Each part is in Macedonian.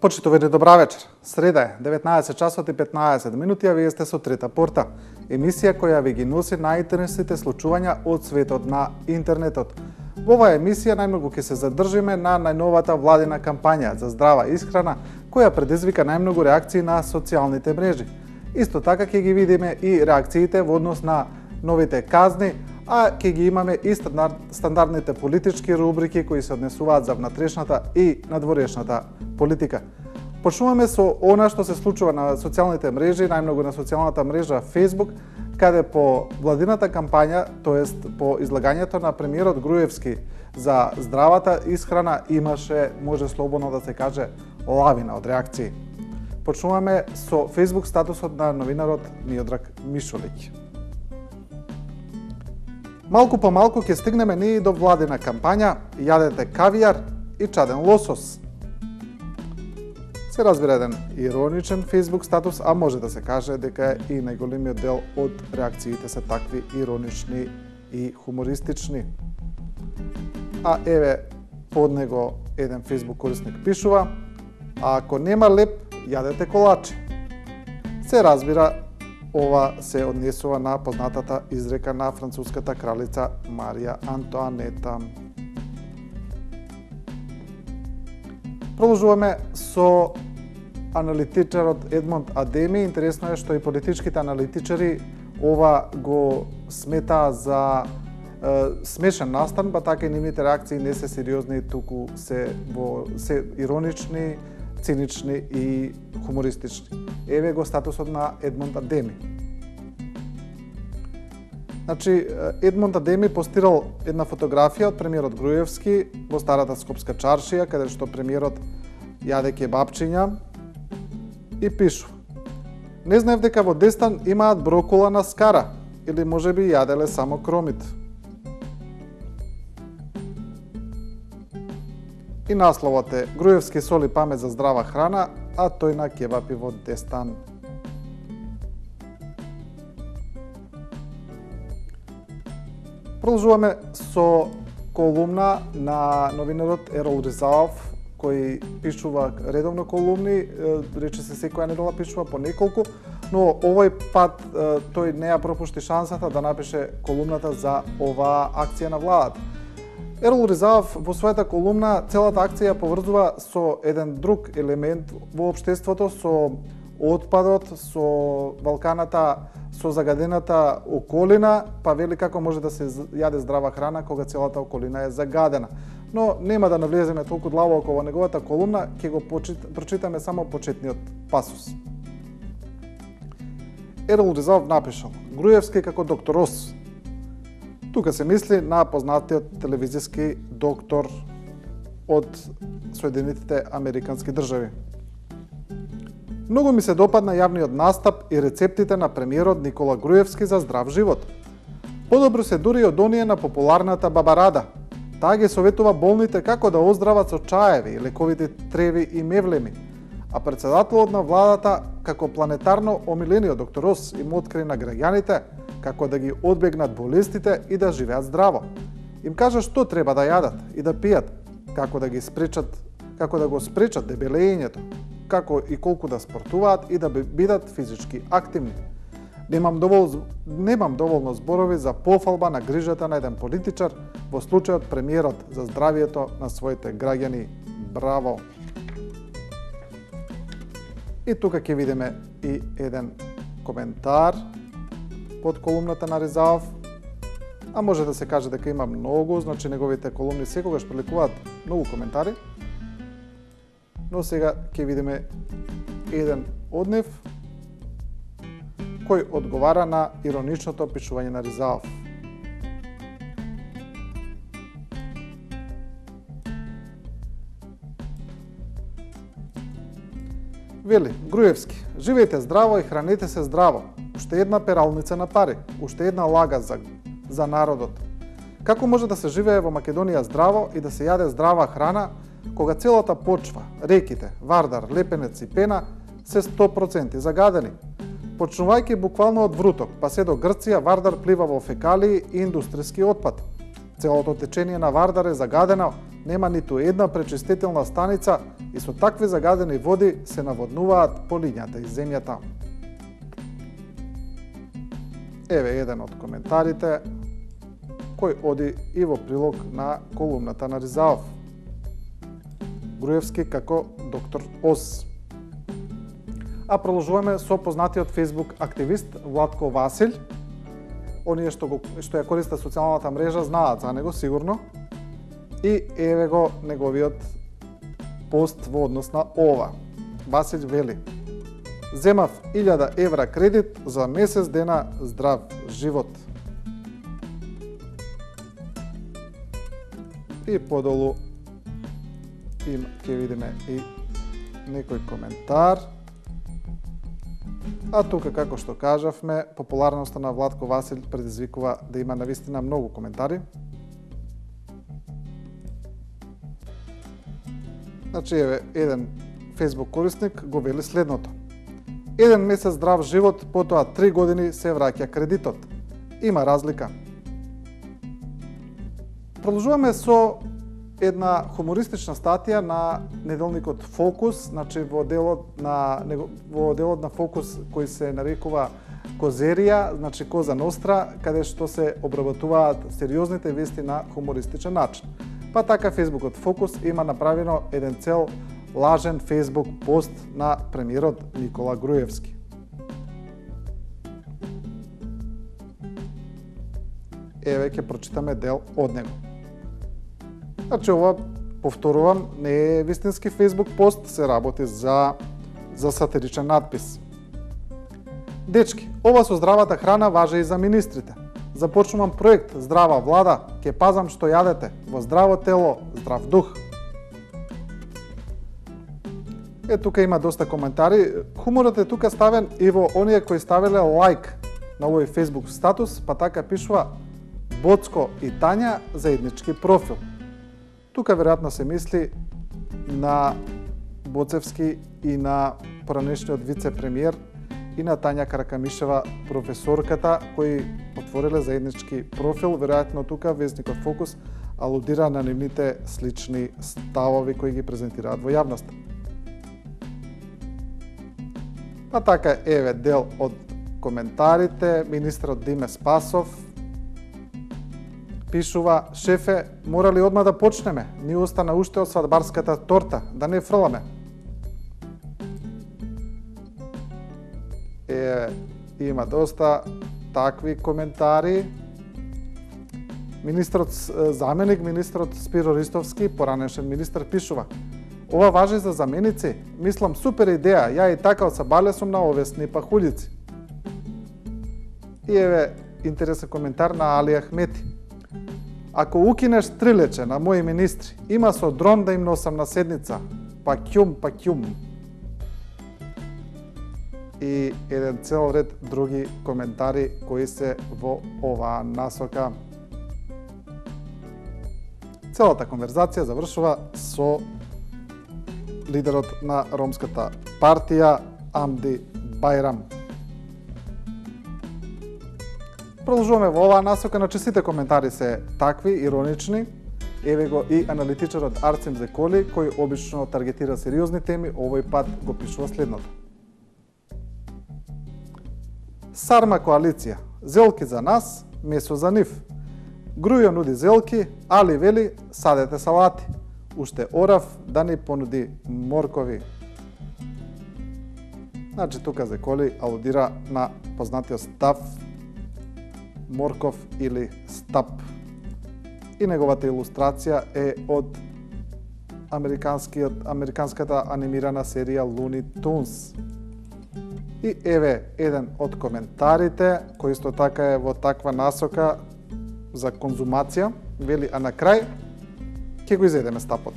Почитувани, добра вечер. Среда е, 19 часот и 15 минути, а вие сте со Трета порта. Емисија која ви ги носи најинтересните случувања од светот на интернетот. Во оваа емисија најмногу ќе се задржиме на најновата владина кампања за здрава исхрана, која предизвика најмногу реакции на социјалните мрежи. Исто така ќе ги видиме и реакциите во однос на новите казни, а ќе ги имаме и стандардните политички рубрики кои се однесуваат за внатрешната и надворешната политика. Почнуваме со она што се случува на социјалните мрежи, најмногу на социјалната мрежа Facebook, каде по владината кампања, тоест по излагањето на премиерот Груевски за здравата исхрана имаше, може слободно да се каже, лавина од реакции. Почнуваме со Facebook статусот на новинарот Миодраг Мишолиќ. Малку по малку ќе стигнеме ние до владина кампања, јадете кавијар и чаден лосос. Се разбира еден ироничен Facebook статус, а може да се каже дека и најголемиот дел од реакциите се такви иронични и хумористични. А еве под него еден Facebook корисник пишува: а ако нема леп, јадете колачи. Се разбира, ова се однесува на познатата изрека на француската кралица Марија Антоанета. Продолжуваме со аналитичарот Едмонд Адеми. Интересно е што и политичките аналитичари ова го сметаа за смешен настан, па така и нивните реакции не се сериозни, туку се иронични, цинични и хумористични. Еве го статусот на Едмонд Адеми. Значи, Едмонд Адеми постирал една фотографија од премиерот Груевски во старата Скопска чаршија, каде што премиерот јаде кебапчиња и пишува: не знаев дека во Дестан имаат брокола на скара, или можеби јаделе само кромит. И насловот е: Груевски соли памет за здрава храна, а тој на кебапи во Дестан. Продолжуваме со колумна на новинарот Ерол Ризаов, кој пишува редовно колумни, рече се секоја недела пишува по неколку, но овој пат тој не ја пропушти шансата да напише колумната за оваа акција на владата. Ерол Ризаов во својата колумна целата акција ја поврзува со еден друг елемент во општеството, со отпадот, со валканата, со загадената околина, па вели како може да се јаде здрава храна кога целата околина е загадена. Но нема да навлеземе толку длабоко во неговата колумна, ќе го прочитаме само почетниот пасус. Ерол Ризаов напишал: Груевски како доктор Ос. Тука се мисли на познатиот телевизиски доктор од Соединетите Американски држави. Многу ми се допадна јавниот настап и рецептите на премиерот Никола Груевски за здрав живот. Подобро се дури од оние на популарната Бабарада. Таа ги советува болните како да оздрават со чаеви, лековите треви и мевлеми. А председателот на владата, како планетарно омилениот доктор Ос, им откри на граѓаните како да ги одбегнат болестите и да живеат здраво. Им кажа што треба да јадат и да пијат, како да го спречат дебелењето, како и колку да спортуваат и да бидат физички активни. Немам доволно зборови за пофалба на грижата на еден политичар, во случајот премиерот за здравието на своите граѓани. Браво! И тука ќе видиме и еден коментар под колумната на Ризаов, а може да се каже дека има многу, значи неговите колумни секогаш приликуваат многу коментари, но сега ќе видиме еден од нив кој одговара на ироничното пишување на Ризаов. Вели Груевски: живеете здраво и хранете се здраво. Уште една пералница на пари, уште една лага за народот. Како може да се живее во Македонија здраво и да се јаде здрава храна, кога целата почва, реките, Вардар, Лепенец и Пена се 100% загадени? Почнувајќи буквално од Вруток, па се до Грција, Вардар плива во фекалии и индустријски отпад. Целото течение на Вардар е загадено Нема ниту една пречистителна станица и со такви загадени води се наводнуваат полињата и земјата. Еве еден од коментарите кој оди и во прилог на колумната на Ризаов. Груевски како доктор Оз. А продолжуваме со познатиот Facebook активист Владко Василь. Оние што ја користат социјалната мрежа знаат за него сигурно. И еве го неговиот пост во однос на ова. Василь вели: земав 1000 евра кредит за месец дена здрав живот. И подолу ќе видиме и некој коментар. А тука, како што кажавме, популарноста на Владко Василь предизвикува да има навистина многу коментари. Значи, еве, еден Facebook корисник го вели следното. Еден месец здрав живот, потоа 3 години се враќа кредитот. Има разлика. Продолжуваме со една хумористична статија на неделникот Фокус, значи во делот на Фокус кој се нарекува Козерија, значи Коза Ностра, каде што се обработуваат сериозните вести на хумористичен начин. Па така Фейсбукот Фокус има направено еден цел лажен Фейсбук пост на премиерот Никола Груевски. Еве ќе прочитаме дел од него. Значи ова, повторувам, не е вистински Фейсбук пост, се работи за сатиричен надпис. Дечки, ова со здравата храна важи и за министрите. Започнувам проект Здрава влада, ќе пазам што јадете, во здраво тело, здрав дух. Тука има доста коментари. Хуморот е тука ставен и во оние кои ставиле лайк на овој Facebook статус, па така пишува Боцко и Тања заеднички профил. Тука веројатно се мисли на Боцевски и на поранешниот вице-премиер и на Тања Каракамишева, професорката, кои отвориле заеднички профил. Веројатно тука вестникот Фокус алудира на нивните слични ставови кои ги презентираат во јавноста. Па така, еве дел од коментарите. Министрот Диме Спасов пишува: шефе, мора ли одма да почнеме? Ни остана уште од свадбарската торта, да не фрламе. Има доста такви коментари. Заменик министрот Спиро Ристовски, поранешен министр, пишува: ова важи за заменици? Мислам, супер идеја, ја и така од Сабале сум на овесни пахулици. И еве интересен коментар на Али Ахмети. Ако укинеш трилече на мои министри, има со дрон да им носам на седница. Пакјум. И еден цел ред други коментари кои се во оваа насока. Целата конверзација завршува со лидерот на ромската партија Амди Бајрам. Продолжуваме во оваа насока, значи сите коментари се такви, иронични. Еве го и аналитичарот Арцим Зеколи, кој обично таргетира сериозни теми, овој пат го пишува следното. Сарма коалиција, зелки за нас, месо за нив. Грујо нуди зелки, Али вели садете салати. Уште орав да ни понуди моркови. Значи тука Зеколи алудира на познатиот став морков или стап. И неговата илустрација е од американската анимирана серија Looney Tunes. И еве еден од коментарите, кој исто така е во таква насока за конзумација, вели: а на крај ќе го изедеме стапот.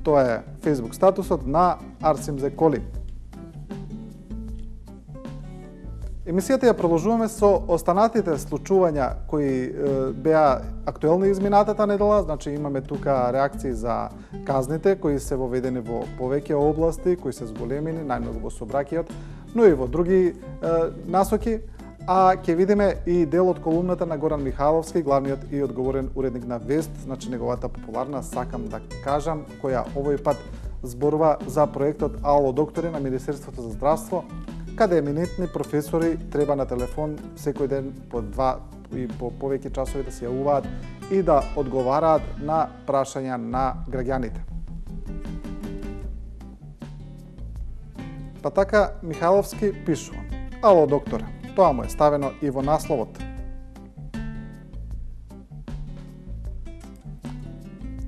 Тоа е Facebook статусот на Арцим Зеколи. Емисијата ја продолжуваме со останатите случувања кои беа актуелни изминатата недела. Значи имаме тука реакции за казните кои се воведени во повеќе области, кои се зголемени, најмногу во сообраќајот, но и во други насоки. А ќе видиме и дел од колумната на Горан Михайловски, главниот и одговорен уредник на Вест, значи неговата популарна "Сакам да кажам", која овој пат зборува за проектот Ало доктори на Министерството за здравство, каде еминентни професори треба на телефон секој ден по 2 и по повеќе часови да се јавуваат и да одговараат на прашања на граѓаните. Па така Михайловски пишува: "Ало доктор", тоа му е ставено и во насловот.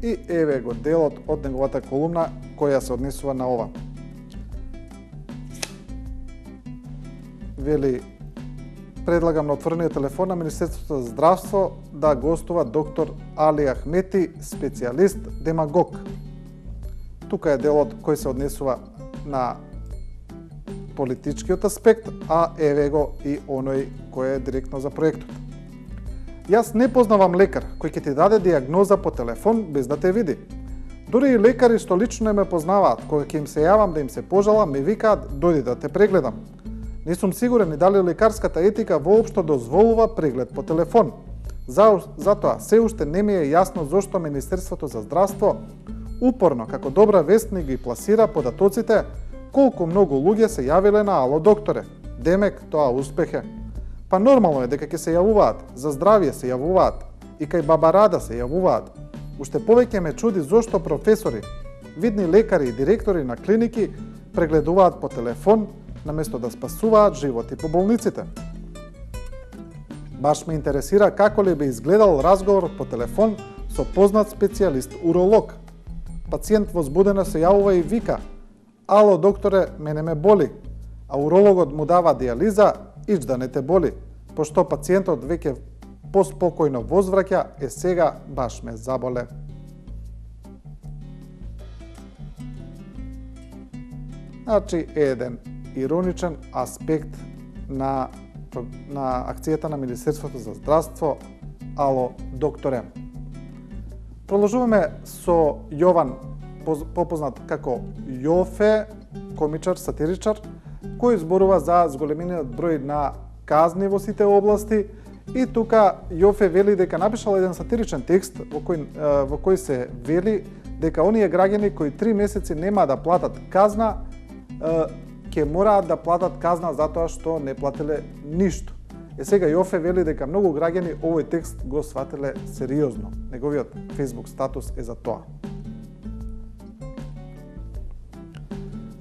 И еве го делот од неговата колумна која се однесува на ова. Вели: "Предлагам на отворениот телефон на Министерството за здравство да гостува доктор Али Ахмети, специјалист демагог." Тука е делот кој се однесува на политичкиот аспект, а еве го и оној кој е директно за проектот. "Јас не познавам лекар кој ќе ти даде диагноза по телефон без да те види. Дури и лекари што лично не ме познаваат, кога ќе им се јавам да им се пожалам, ме викаат дојди да те прегледам. Не сум сигурен и дали лекарската етика воопшто дозволува преглед по телефон. Затоа се уште не ми е јасно зошто Министерството за здравство упорно како добра вест ни ги пласира податоците колку многу луѓе се јавиле на Ало докторе. Демек тоа успех е. Па нормално е дека ќе се јавуваат, за здравје се јавуваат, и кај Баба Рада се јавуваат. Уште повеќе ме чуди зошто професори, видни лекари и директори на клиники прегледуваат по телефон наместо да спасуваат животи по болниците. Баш ме интересира како ли би изгледал разговор по телефон со познат специјалист уролог. Пациент возбудено се јавува и вика: "Ало докторе, мене ме боли", а урологот му дава дијализа, ич да не те боли, пошто пациентот веќе поспокојно возвраќа, сега баш ме заболе. Значи, еден ироничен аспект на акцијата на Министерството за здравство Ало докторе. Продолжуваме со Јован, попознат како Јофе, комичар, сатиричар, кој зборува за зголемениот број на казни во сите области, и тука Јофе вели дека напишал еден сатиричен текст во кој се вели дека оние граѓани кои 3 месеци нема да платат казна, ќе мораат да платат казна затоа што не платиле ништо. Сега Јофе вели дека многу граѓани овој текст го сватиле сериозно. Неговиот Facebook статус е за тоа.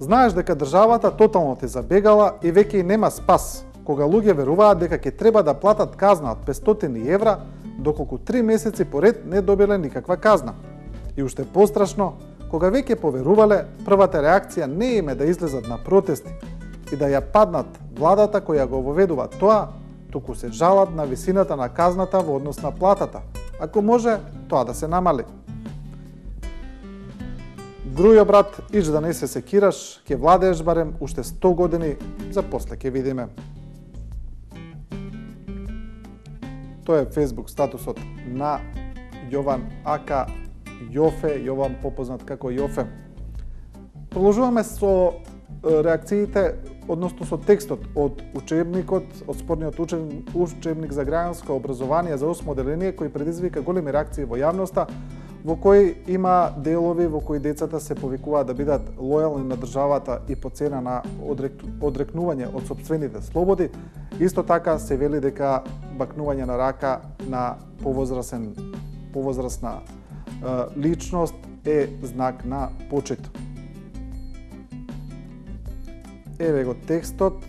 "Знаеш дека државата тотално те забегала и веќе и нема спас, кога луѓе веруваат дека ќе треба да платат казна од 500 евра, доколку 3 месеци поред не добиле никаква казна. И уште пострашно, кога веќе поверувале, првата реакција не им е да излезат на протести и да ја паднат владата која го воведува тоа, туку се жалат на висината на казната во однос на платата, ако може тоа да се намали. Грујо брат, ич да не се секираш, ќе владееш барем уште 100 години, за после ќе видиме." Тоа е Facebook статусот на Јован Ака Јофе, Јован попознат како Јофе. Продолжуваме со реакциите, односно со текстот од учебникот, од спорниот учебник за граѓанско образование за 8 одделение, кој предизвика големи реакции во јавноста, во кој има делови во кои децата се повикуваат да бидат лојални на државата и по цена на одрекнување од сопствените слободи. Исто така се вели дека бакнување на рака на повозрасна личност е знак на почит. Еве го текстот,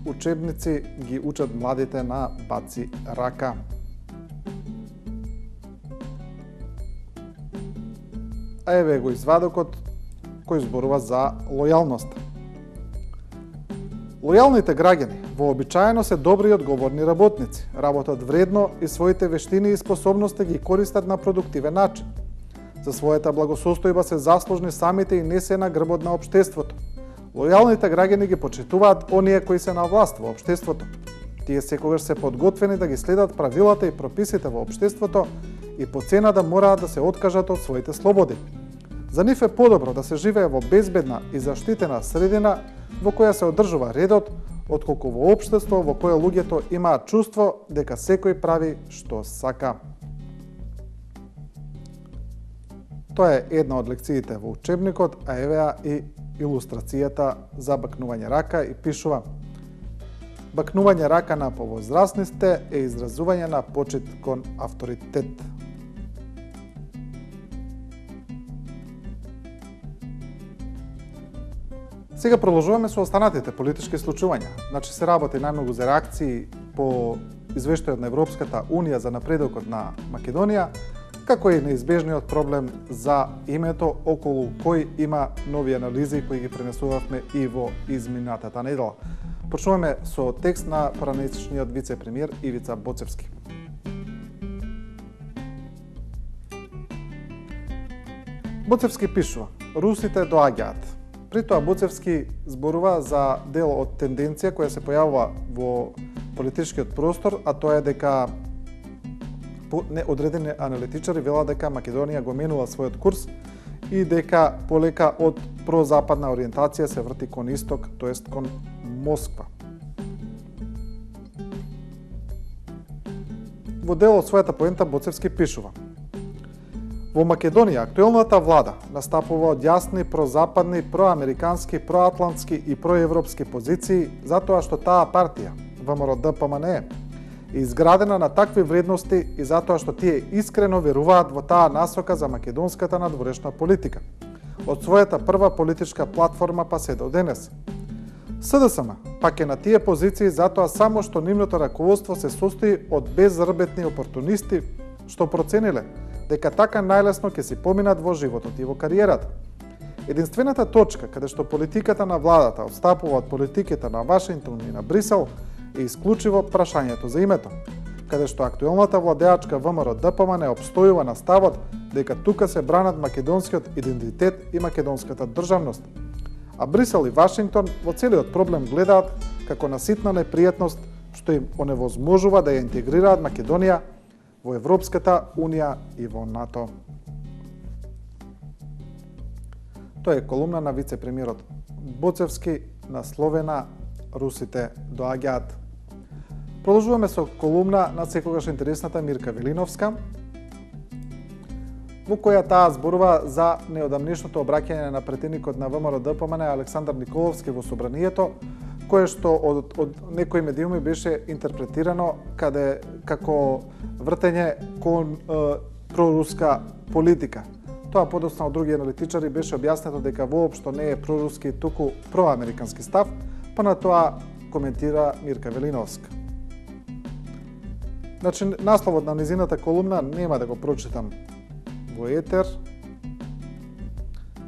учебници ги учат младите на баци рака. А еве го извадокот кој зборува за лојалност. Лојалните граѓани вообичаено се добри и одговорни работници, работат вредно и своите вештини и способности ги користат на продуктивен начин. За својата благосостојба се заслужни самите и не се на грбот на општеството. Лојалните граѓани ги почитуваат оние кои се на власт во општеството. Тие секогаш се подготвени да ги следат правилата и прописите во општеството и по цена да мораат да се откажат од своите слободи. За нив е подобро да се живее во безбедна и заштитена средина во која се одржува редот, отколку во општество во кое луѓето имаат чувство дека секој прави што сака. Тоа е една од лекциите во учебникот, а евеа и илустрацијата за бакнување рака и пишува: бакнување рака на повозрасните е изразување на почит кон авторитет. Сега продолжуваме со останатите политички случувања. Значи се работи најмногу за реакции по извештајот на Европската Унија за напредокот на Македонија, како и неизбежниот проблем за името околу кој има нови анализи кои ги пренесувавме и во изминатата недела. Почнуваме со текст на поранешниот вице-премиер Ивица Боцевски. Боцевски пишува: русите доаѓаат. При тоа Боцевски зборува за дел од тенденција која се појавува во политичкиот простор, а тоа е дека одредени аналитичари велат дека Македонија го менува својот курс и дека полека од прозападна ориентација се врти кон исток, тоест кон Москва. Во дел од својата поента Боцевски пишува: во Македонија актуелната влада настапува од јасни прозападни, проамерикански, проатлантски и проевропски позиции затоа што таа партија, ВМРО-ДПМНЕ, е изградена на такви вредности и затоа што тие искрено веруваат во таа насока за македонската надворешна политика. Од својата прва политичка платформа па се до денес. СДСМ пак е на тие позиции затоа само што нивното раководство се состои од безрбетни опортунисти што процениле дека така најлесно ќе си поминат во животот и во кариерата. Единствената точка каде што политиката на владата отстапува од политиката на Вашингтон и на Брисел е исклучиво прашањето за името, каде што актуелната владеачка ВМРО-ДПМНЕ обстојува на ставот дека тука се бранат македонскиот идентитет и македонската државност, а Брисел и Вашингтон во целиот проблем гледаат како на ситна непријатност што им оневозможува да ја интегрираат Македонија во Европската Унија и во НАТО. Тоа е колумна на вице-премиерот Боцевски, насловена "Русите доаѓаат". Продолжуваме со колумна на секогаш интересната Мирка Велиновска, во која таа зборува за неодамнешното обраќање на претедникот на ВМРО-ДПМНЕ Александар Николовски во собранието, кое што од некои медиуми беше интерпретирано како вртење кон проруска политика. Тоа подоцна од други аналитичари беше објаснето дека воопшто не е проруски, туку проамерикански став, па на тоа коментира Мирка Велиновска. Значи, насловот на низината колумна нема да го прочитам во етер,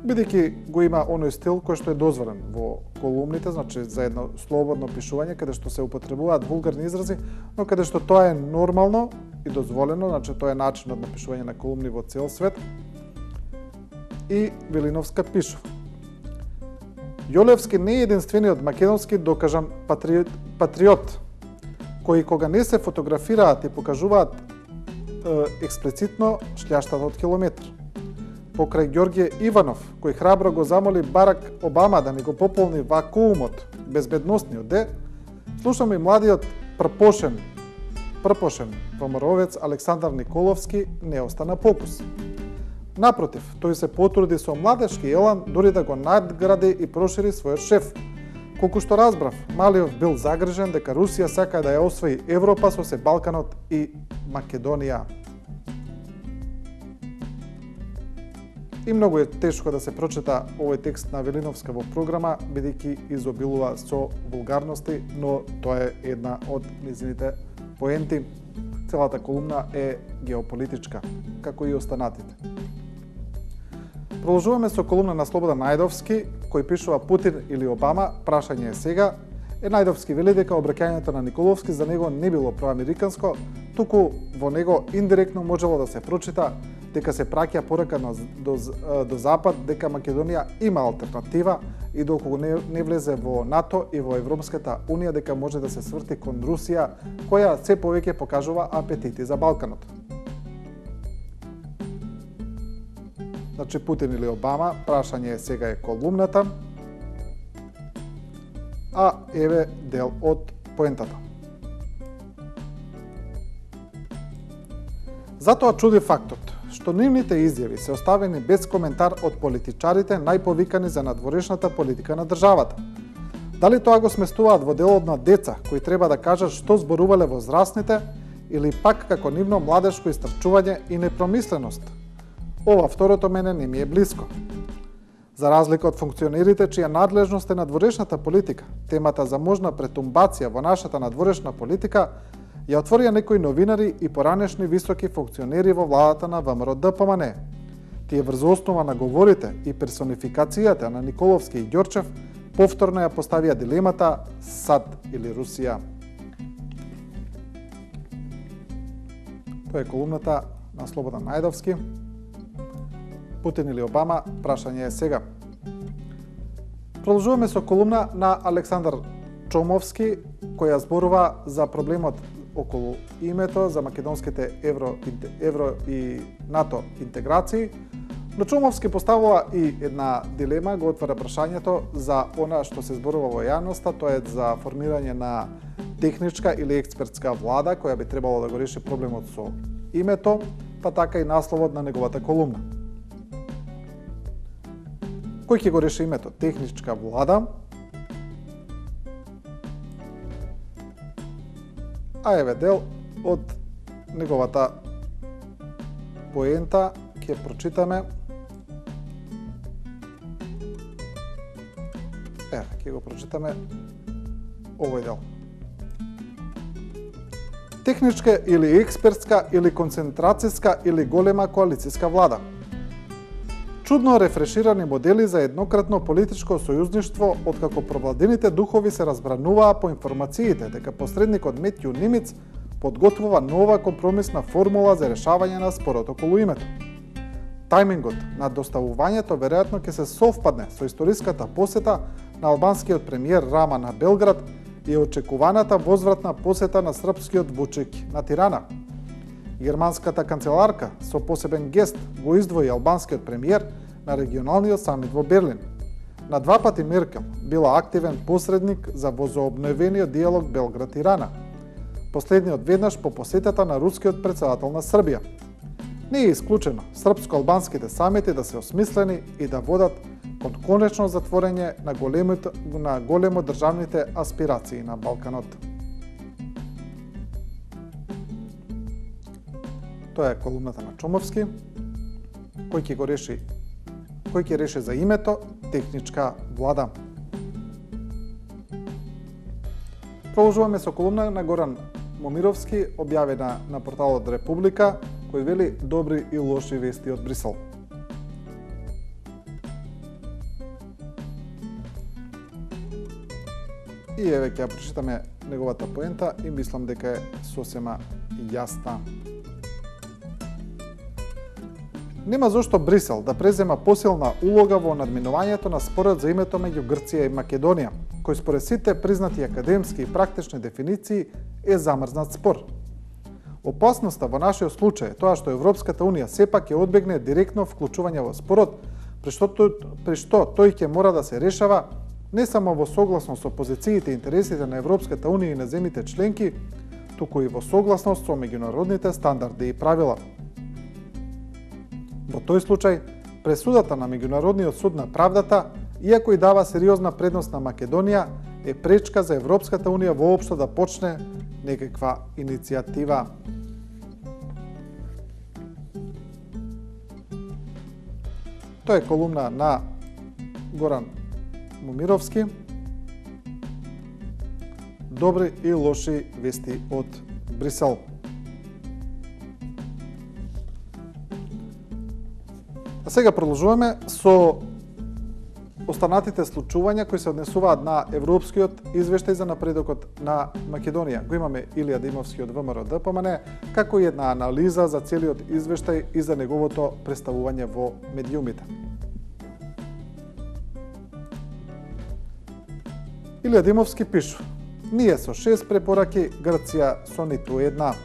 бидејќи го има оној стил кој што е дозволен во колумните, значи за едно слободно пишување, каде што се употребуваат вулгарни изрази, но каде што тоа е нормално и дозволено, значи тоа е начинот на пишување на колумни во цел свет. И Велиновска пишува: Јолевски не е единствениот македонски докажан патриот, кои кога не се фотографираат и покажуваат експлицитно шљаштат од километр. Покрај Ѓорѓе Иванов, кој храбро го замоли Барак Обама да не го пополни вакуумот, безбедносниот де, слушаме и младиот прпошен ВМРО-овец Александар Николовски не остана покус. Напротив, тој се потруди со младешки елан дури да го надгради и прошири својот шеф. Колку што разбрав, Малиов бил загрижен дека Русија сака да ја освои Европа со се Балканот и Македонија. И многу е тешко да се прочита овој текст на Велиновска во програма, бидејќи изобилува со вулгарности, но тоа е една од низините поенти. Целата колумна е геополитичка, како и останатите. Продолжуваме со колумна на Слободан Најдовски, кој пишува Путин или Обама, прашање е сега. Најдовски вели дека обраќањето на Николовски за него не било проамериканско, туку во него индиректно можело да се прочита дека се праќа порака до Запад дека Македонија има алтернатива и доколку не влезе во НАТО и во Европската Унија дека може да се сврти кон Русија, која се повеќе покажува апетити за Балканот. Значи, Путин или Обама, прашање сега е колумната. а еве дел од поентата. Затоа чуди фактот што нивните изјави се оставени без коментар од политичарите најповикани за надворешната политика на државата. Дали тоа го сместуваат во делот на деца кои треба да кажат што зборувале возрастните или пак како нивно младешко истрчување и непромисленост? Ова второто мене не ми е блиско. За разлика од функционерите чија надлежност е надворешната политика, темата за можна претумбација во нашата надворешна политика ја отворија некои новинари и поранешни високи функционери во владата на ВМРО-ДПМН. Тие врз основа на говорите и персонификацијата на Николовски и Ѓорчев повторно ја поставија дилемата САД или Русија. Тоа е колумната на Слободан Најдовски. Путин или Обама, прашање е сега. Продолжуваме со колумна на Александар Чомовски, која зборува за проблемот околу името за македонските евро и НАТО интеграции, но Чомовски поставува и една дилема, го отвара прашањето за она што се зборува во јавноста, тоа е за формирање на техничка или експертска влада која би требало да го реши проблемот со името, па така и насловот на неговата колумна. Кој ќе го реши името? Техничка влада. А еве дел од неговата поента, ќе прочитаме. Ќе го прочитаме овој дел. Техничка или експертска или концентрацијска или голема коалицијска влада. Чудно рефреширани модели за еднократно политичко сојузништво откако провладените духови се разбрануваа по информациите дека посредникот Метју Нимиц подготвува нова компромисна формула за решавање на спорот околу името. Тајмингот на доставувањето веројатно ќе се совпадне со историската посета на албанскиот премиер Рама на Белград и очекуваната возвратна посета на српскиот Вучик на Тирана. Германската канцеларка со посебен гест го издвои албанскиот премиер на регионалниот самит во Берлин. На два пати Меркел била активен посредник за возобновениот диалог Белград-Тирана. Последниот веднаш по посетата на рускиот председател на Србија. Не е исклучено српско-албанските самити да се осмислени и да водат кон конечно затворење на големо државните аспирации на Балканот. Тоа е колумната на Чомовски, кој ќе реши за името техничка влада. Продолжуваме со колумна на Горан Момировски, објавена на порталот Република, кој вели добри и лоши вести од Брисел. И еве ќе прочитаме неговата поента и мислам дека е сосема јасна. Нема зошто Брисел да презема посилна улога во надминувањето на спорот за името меѓу Грција и Македонија, кој според сите признати академски и практични дефиниции е замрзнат спор. Опасноста во нашиот случај е тоа што Европската Унија сепак ќе одбегне директно вклучување во спорот, при што тој ќе мора да се решава не само во согласност со позициите и интересите на Европската Унија и на земјите членки, туку и во согласност со меѓународните стандарди и правила. Во тој случај, пресудата на Меѓународниот суд на правдата, иако и дава сериозна предност на Македонија, е пречка за Европската Унија воопшто да почне некаква иницијатива. Тоа е колумна на Горан Момировски. Добри и лоши вести од Брисел. А сега продолжуваме со останатите случувања кои се однесуваат на европскиот извештај за напредокот на Македонија. Го имаме Илија Димовски од ВМРО-ДПМН, како и една анализа за целиот извештај и за неговото представување во медиумите. Илија Димовски пишу: ние со 6 препораки, Грција со ниту една.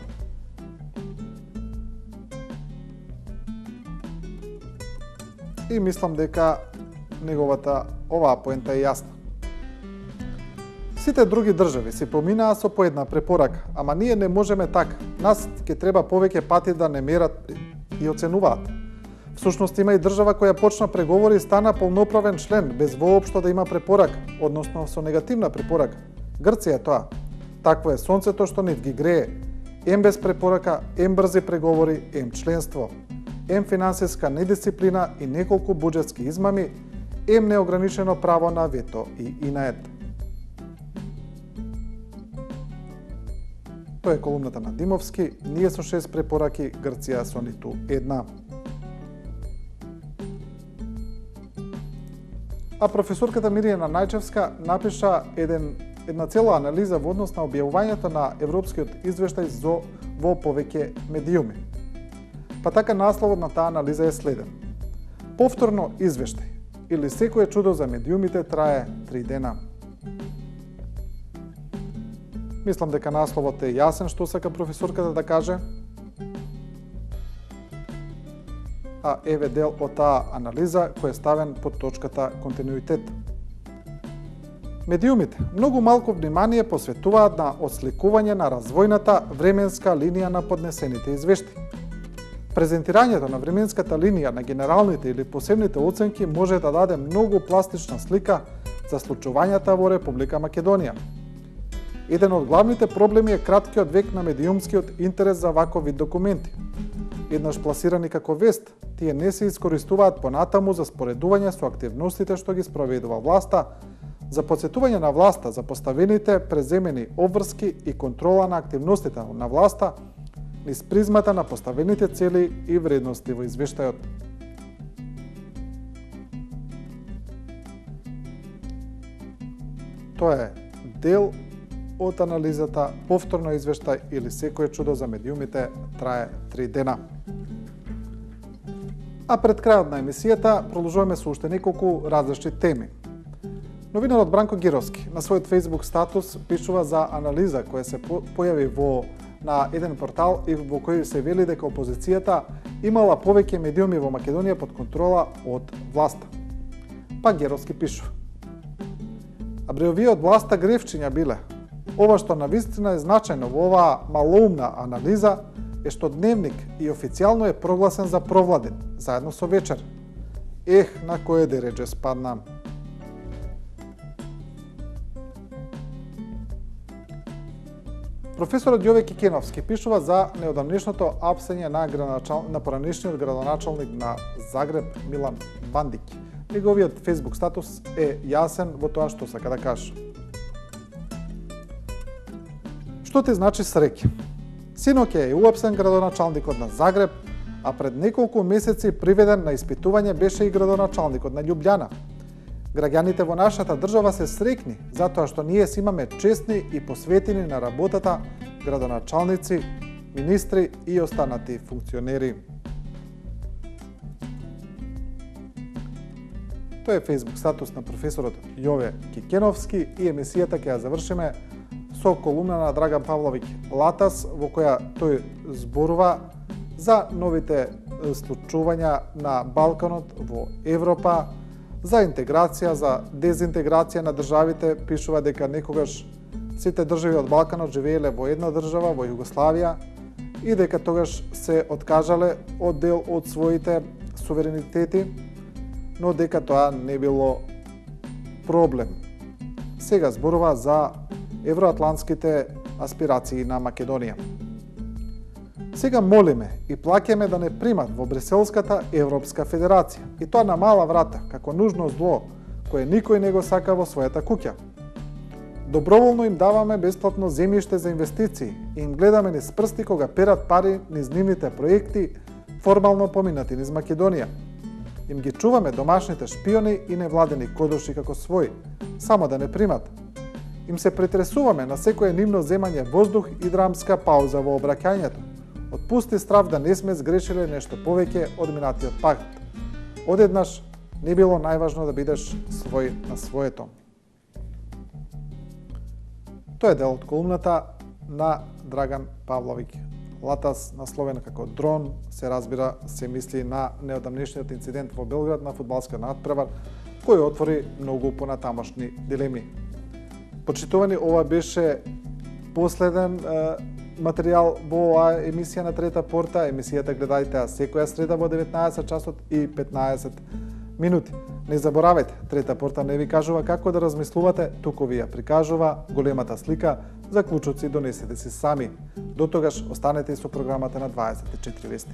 И мислам дека неговата оваа поента е јасна. Сите други држави си поминаа со по една препорака, ама ние не можеме така. Нас ќе треба повеќе пати да не мерат и оценуваат. Всушност има и држава која почна преговори и стана полноправен член, без воопшто да има препорака, односно со негативна препорака. Грција е тоа. Такво е сонцето што нив ги грее. Ем без препорака, ем брзи преговори, ем членство. Ем финансиска недисциплина и неколку буџетски измами, ем неограничено право на вето и инает. Тоа е колумната на Димовски, ние со 6 препораки, Грција со ниту една. А професорката Мирјана Најчевска напиша една цела анализа во однос на објавувањето на европскиот извештај во повеќе медиуми. Па така насловот на таа анализа е следен. Повторно извештај или секое чудо за медиумите трае 3 дена. Мислам дека насловот е јасен што сака професорката да каже. А еве дел од таа анализа кој е ставен под точката континуитет. Медиумите многу малку внимание посветуваат на осликување на развојната временска линија на поднесените извештаи. Презентирањето на временската линија на генералните или посебните оценки може да даде многу пластична слика за случувањата во Република Македонија. Еден од главните проблеми е краткиот век на медиумскиот интерес за ваков вид документи. Еднаш пласирани како вест, тие не се искористуваат понатаму за споредување со активностите што ги спроведува власта, за потсетување на власта за поставените преземени обврски и контрола на активностите на власта низ призмата на поставените цели и вредности во извештајот. Тоа е дел од анализата повторно извештај или секое чудо за медиумите трае 3 дена. А пред крајот на емисијата продолжуваме со уште неколку различни теми. Новинарот Бранко Гировски на својот Facebook статус пишува за анализа која се појави на еден портал и во кој се вели дека опозицијата имала повеќе медиуми во Македонија под контрола од власта. Па Гировски пишува: а бреовие од власта гревчиња биле. Ова што навистина е значајно во оваа малоумна анализа е што Дневник и официјално е прогласен за провладен, заедно со Вечер. На кое дередже спадна. Професорот Јове Кикеновски пишува за неодамнешното апсење на поранешниот градоначалник на Загреб Милан Бандик. Неговиот Facebook статус е јасен во тоа што сака да каже. Што ти значи среќа? Синоќ е уапсен градоначалникот на Загреб, а пред неколку месеци приведен на испитување беше и градоначалникот на Љубљана. Граѓаните во нашата држава се среќни затоа што ние си имаме честни и посветени на работата градоначалници, министри и останати функционери. Тоа е Facebook статус на професорот Јове Кикеновски и емисијата ќе ја завршиме со колумна на Драган Павловиќ Латас во која тој зборува за новите случувања на Балканот во Европа, за интеграција, за дезинтеграција на државите, пишува дека некогаш сите држави од Балканот живееле во една држава, во Југославија, и дека тогаш се откажале од дел од своите суверенитети, но дека тоа не било проблем. Сега зборува за евроатлантските аспирации на Македонија. Сега молиме и плаќаме да не примат во Бриселската Европска Федерација, и тоа на мала врата, како нужно зло, кое никој не го сака во својата куќа. Доброволно им даваме бесплатно земјиште за инвестиции и им гледаме низ прсти кога перат пари низ нивните проекти, формално поминати низ Македонија. Им ги чуваме домашните шпиони и невладени кодоши како своји, само да не примат. Им се претресуваме на секое нивно земање воздух и драмска пауза во обраќањето. Од пусти страв да не сме сгрешиле нешто повеќе од минатиот пакт. Одеднаш не било најважно да бидеш свој на своето. Тоа е дел од колумната на Драган Павловиќ Латас, насловен како Дрон, се разбира, се мисли на неодамнешниот инцидент во Белград на фудбалска надпревар, кој отвори многу понатамошни дилеми. Почитувани, ова беше последен материјал во оваа емисија на Трета порта. Емисијата гледајте секоја среда во 19 часот и 15 минути. Не заборавајте, Трета порта не ви кажува како да размислувате, туку ви ја прикажува големата слика, заклучоци донесете си сами. До тогаш останете со програмата на 24 вести.